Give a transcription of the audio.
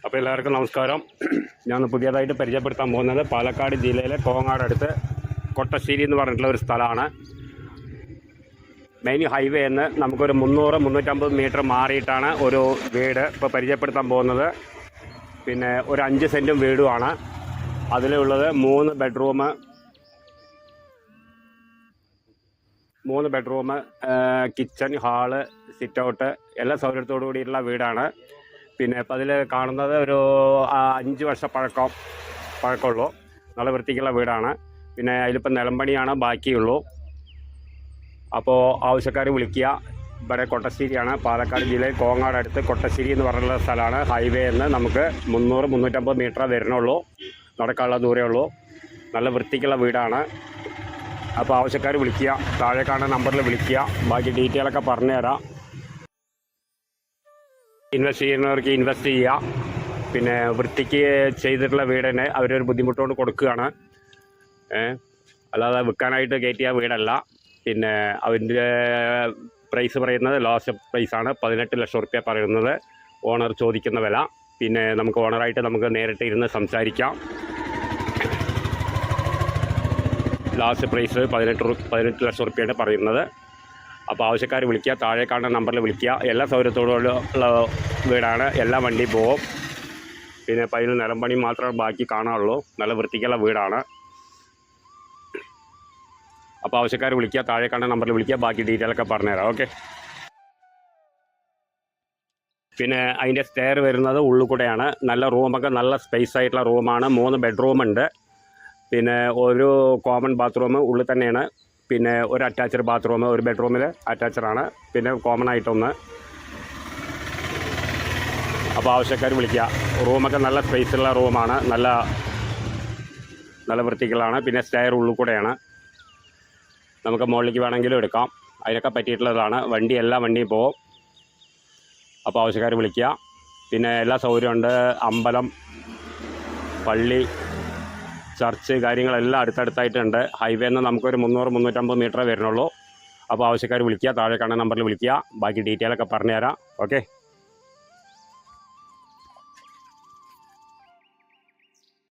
അപ്പോൾ എല്ലാവർക്കും നമസ്കാരം. ഞാൻ പുതിയതായിട്ട് പരിചയപ്പെടുത്താൻ പോകുന്നത് പാലക്കാട് ജില്ലയിലെ കോങ്ങാട് അടുത്ത് കൊട്ടശ്ശേരി എന്ന് പറഞ്ഞിട്ടുള്ള ഒരു സ്ഥലമാണ്. മെയിൻ ഹൈവേ എന്ന് നമുക്കൊരു 300-350 മീറ്റർ മാറിയിട്ടാണ് ഒരു വീട് ഇപ്പോൾ പരിചയപ്പെടുത്താൻ പോകുന്നത്. പിന്നെ ഒരു 5 സെൻറ്റും വീടുമാണ്. അതിലുള്ളത് 3 bedroom, kitchen, hall, sit out എല്ലാ സൗകര്യത്തോടു കൂടിയിട്ടുള്ള വീടാണ്. പിന്നെ ഇപ്പം അതിൽ കാണുന്നത് ഒരു 5 വർഷം പഴക്കമുള്ളൂ. നല്ല വൃത്തിക്കുള്ള വീടാണ്. പിന്നെ അതിലിപ്പോൾ നിലമ്പണിയാണ് ബാക്കിയുള്ളൂ. അപ്പോൾ ആവശ്യക്കാർ വിളിക്കുക. ഇവിടെ കൊട്ടശ്ശേരിയാണ്, പാലക്കാട് ജില്ലയിൽ കോങ്ങാട് അടുത്ത് കൊട്ടശ്ശേരി എന്ന് പറഞ്ഞുള്ള സ്ഥലമാണ്. ഹൈവേ എന്ന് നമുക്ക് 300-350 മീറ്റർ വരുന്നുള്ളൂ, നടക്കാനുള്ള ദൂരമേ ഉള്ളൂ. നല്ല വൃത്തിക്കുള്ള വീടാണ്. അപ്പോൾ ആവശ്യക്കാർ വിളിക്കുക, താഴെ കാണുന്ന നമ്പറിൽ വിളിക്കുക. ബാക്കി ഡീറ്റെയിലൊക്കെ പറഞ്ഞുതരാം. ഇൻവെസ്റ്റ് ചെയ്യുന്നവർക്ക് ഇൻവെസ്റ്റ് ചെയ്യുക. പിന്നെ വൃത്തിക്ക് ചെയ്തിട്ടുള്ള വീട് തന്നെ അവരൊരു ബുദ്ധിമുട്ടുകൊണ്ട് കൊടുക്കുകയാണ്. അല്ലാതെ വിൽക്കാനായിട്ട് കയറ്റിയ വീടല്ല. പിന്നെ അതിൻ്റെ പ്രൈസ് പറയുന്നത് ലാസ്റ്റ് പ്രൈസാണ്. 18 ലക്ഷം റുപ്യ പറയുന്നത് ഓണർ ചോദിക്കുന്ന വില. പിന്നെ നമുക്ക് ഓണറായിട്ട് നമുക്ക് നേരിട്ട് ഇരുന്ന് സംസാരിക്കാം. ലാസ്റ്റ് പ്രൈസ് 18 ലക്ഷം റുപ്യയാണ് പറയുന്നത്. അപ്പോൾ ആവശ്യക്കാർ വിളിക്കുക, താഴെ കാണുന്ന നമ്പറിൽ വിളിക്കുക. എല്ലാ സൗകര്യത്തോടുള്ള വീടാണ്, എല്ലാ വണ്ടിയും പോകും. പിന്നെ ഇപ്പോൾ അതിൽ നിലമ്പണി മാത്രമേ ബാക്കി കാണാനുള്ളൂ. നല്ല വൃത്തിക്കുള്ള വീടാണ്. അപ്പോൾ ആവശ്യക്കാർ വിളിക്കുക, താഴെ കാണുന്ന നമ്പറിൽ വിളിക്കുക. ബാക്കി ഡീറ്റെയിലൊക്കെ പറഞ്ഞുതരാം. ഓക്കെ. പിന്നെ അതിൻ്റെ സ്റ്റെയർ വരുന്നത് ഉള്ളിൽ കൂടെയാണ്. നല്ല റൂമൊക്കെ നല്ല സ്പേസ് ആയിട്ടുള്ള റൂമാണ്. 3 ബെഡ്റൂമുണ്ട്. പിന്നെ ഒരു കോമൺ ബാത്റൂം ഉള്ളിൽ തന്നെയാണ്. പിന്നെ ഒരു അറ്റാച്ച്ഡ് ബാത്റൂം, ഒരു ബെഡ്റൂമിൽ അറ്റാച്ചഡാണ്. പിന്നെ കോമൺ ആയിട്ടൊന്ന്. അപ്പോൾ ആവശ്യക്കാർ വിളിക്കുക. റൂമൊക്കെ നല്ല സ്പേസുള്ള റൂമാണ്. നല്ല വൃത്തികളാണ്. പിന്നെ സ്റ്റെയർ ഉള്ളിൽ കൂടെയാണ്. നമുക്ക് മുകളിലേക്ക് വേണമെങ്കിലും എടുക്കാം. അതിനൊക്കെ പറ്റിയിട്ടുള്ളതാണ്. എല്ലാ വണ്ടിയും പോകും. അപ്പോൾ ആവശ്യക്കാർ വിളിക്കുക. പിന്നെ എല്ലാ സൗകര്യമുണ്ട്. അമ്പലം, പള്ളി, ചർച്ച് കാര്യങ്ങളെല്ലാം അടുത്തടുത്തായിട്ടുണ്ട്. ഹൈവേ നിന്ന് നമുക്കൊരു 300-350 മീറ്റർ വരുന്നുള്ളൂ. അപ്പോൾ ആവശ്യക്കാർ വിളിക്കുക, താഴെ കാണുന്ന നമ്പറിൽ വിളിക്കുക. ബാക്കി ഡീറ്റെയിലൊക്കെ പറഞ്ഞുതരാം. ഓക്കെ.